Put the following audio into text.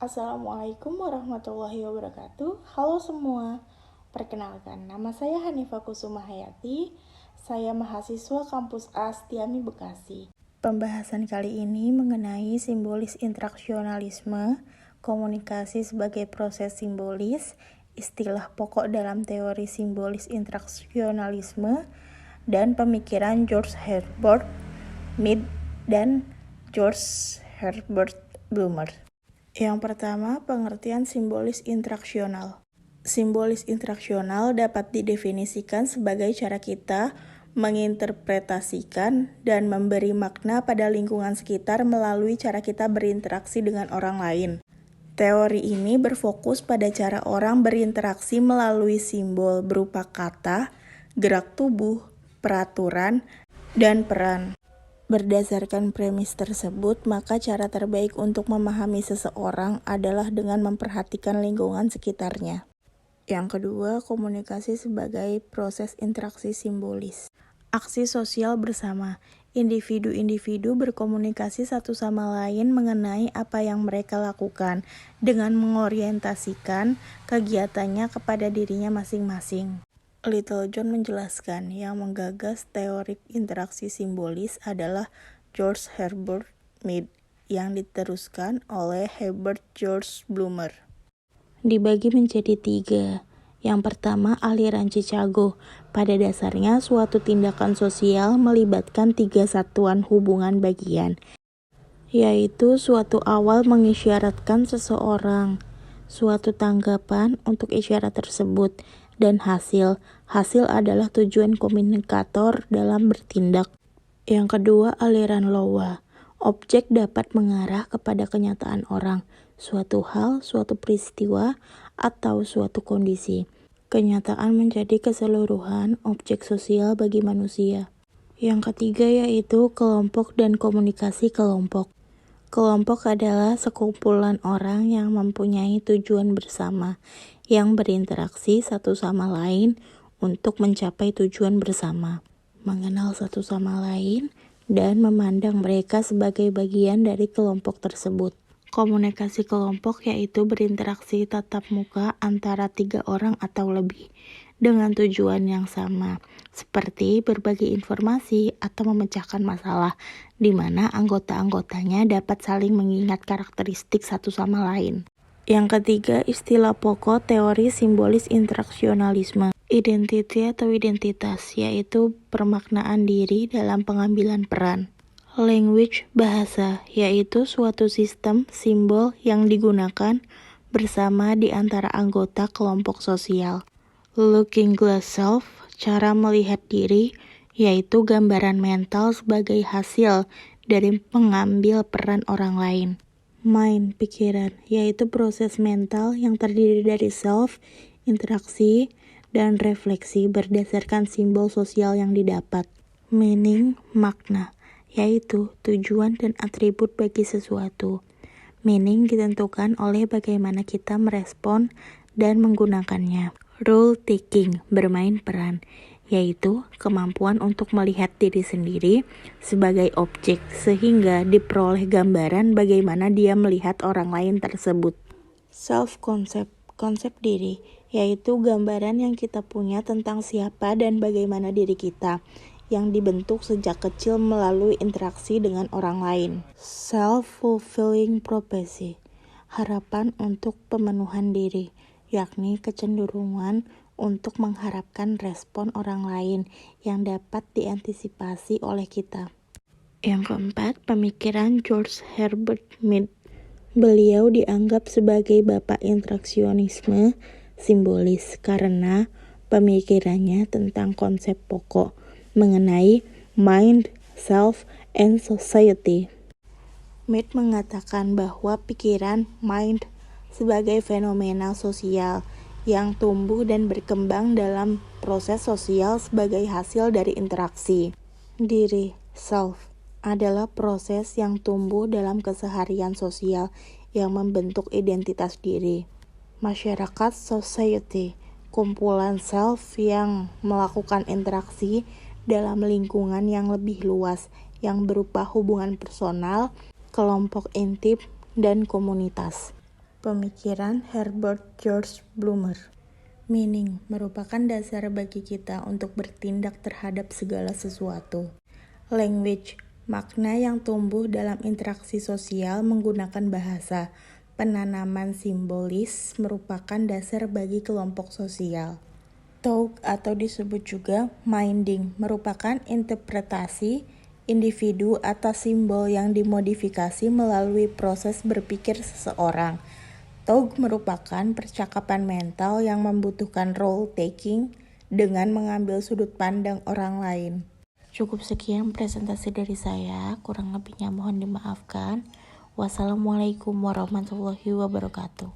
Assalamualaikum warahmatullahi wabarakatuh. Halo semua. Perkenalkan, nama saya Hanifah Kusuma Hayati. Saya mahasiswa kampus A Setiami Bekasi. Pembahasan kali ini mengenai simbolis interaksionalisme, komunikasi sebagai proses simbolis, istilah pokok dalam teori simbolis interaksionalisme, dan pemikiran George Herbert Mead dan George Herbert Blumer. Yang pertama, pengertian simbolis interaksional. Simbolis interaksional dapat didefinisikan sebagai cara kita menginterpretasikan dan memberi makna pada lingkungan sekitar melalui cara kita berinteraksi dengan orang lain. Teori ini berfokus pada cara orang berinteraksi melalui simbol berupa kata, gerak tubuh, peraturan, dan peran. Berdasarkan premis tersebut, maka cara terbaik untuk memahami seseorang adalah dengan memperhatikan lingkungan sekitarnya. Yang kedua, komunikasi sebagai proses interaksi simbolis. Aksi sosial bersama. Individu-individu berkomunikasi satu sama lain mengenai apa yang mereka lakukan dengan mengorientasikan kegiatannya kepada dirinya masing-masing. Littlejohn menjelaskan, yang menggagas teori interaksi simbolis adalah George Herbert Mead, yang diteruskan oleh Herbert George Blumer. Dibagi menjadi 3. Yang pertama, aliran Chicago. Pada dasarnya, suatu tindakan sosial melibatkan 3 satuan hubungan bagian, yaitu suatu awal mengisyaratkan seseorang, suatu tanggapan untuk isyarat tersebut, dan hasil. Hasil adalah tujuan komunikator dalam bertindak. Yang kedua, aliran Lowa. Objek dapat mengarah kepada kenyataan orang, suatu hal, suatu peristiwa, atau suatu kondisi. Kenyataan menjadi keseluruhan objek sosial bagi manusia. Yang ketiga yaitu kelompok dan komunikasi kelompok. Kelompok adalah sekumpulan orang yang mempunyai tujuan bersama, yang berinteraksi satu sama lain untuk mencapai tujuan bersama, mengenal satu sama lain, dan memandang mereka sebagai bagian dari kelompok tersebut. Komunikasi kelompok yaitu berinteraksi tatap muka antara 3 orang atau lebih dengan tujuan yang sama, seperti berbagi informasi atau memecahkan masalah, di mana anggota-anggotanya dapat saling mengingat karakteristik satu sama lain. Yang ketiga, istilah pokok teori simbolis interaksionalisme. Identity atau identitas, yaitu permaknaan diri dalam pengambilan peran. Language, bahasa, yaitu suatu sistem simbol yang digunakan bersama di antara anggota kelompok sosial. Looking glass self, cara melihat diri, yaitu gambaran mental sebagai hasil dari mengambil peran orang lain. Mind, pikiran, yaitu proses mental yang terdiri dari self, interaksi, dan refleksi berdasarkan simbol sosial yang didapat. Meaning, makna, yaitu tujuan dan atribut bagi sesuatu. Meaning ditentukan oleh bagaimana kita merespon dan menggunakannya. Role taking, bermain peran, yaitu kemampuan untuk melihat diri sendiri sebagai objek sehingga diperoleh gambaran bagaimana dia melihat orang lain tersebut. Self-concept, konsep diri, yaitu gambaran yang kita punya tentang siapa dan bagaimana diri kita, yang dibentuk sejak kecil melalui interaksi dengan orang lain. Self-fulfilling prophecy, harapan untuk pemenuhan diri, yakni kecenderungan untuk mengharapkan respon orang lain yang dapat diantisipasi oleh kita. Yang keempat, pemikiran George Herbert Mead. Beliau dianggap sebagai bapak interaksionisme simbolis karena pemikirannya tentang konsep pokok mengenai mind, self, and society. Mead mengatakan bahwa pikiran mind sebagai fenomena sosial yang tumbuh dan berkembang dalam proses sosial sebagai hasil dari interaksi. Diri, self, adalah proses yang tumbuh dalam keseharian sosial yang membentuk identitas diri. Masyarakat, society, kumpulan self yang melakukan interaksi dalam lingkungan yang lebih luas yang berupa hubungan personal, kelompok intim, dan komunitas. Pemikiran Herbert George Blumer. Meaning merupakan dasar bagi kita untuk bertindak terhadap segala sesuatu. Language, makna yang tumbuh dalam interaksi sosial menggunakan bahasa. Penanaman simbolis merupakan dasar bagi kelompok sosial. Thought atau disebut juga minding merupakan interpretasi individu atas simbol yang dimodifikasi melalui proses berpikir seseorang. Thought merupakan percakapan mental yang membutuhkan role taking dengan mengambil sudut pandang orang lain. Cukup sekian presentasi dari saya, kurang lebihnya mohon dimaafkan. Wassalamualaikum warahmatullahi wabarakatuh.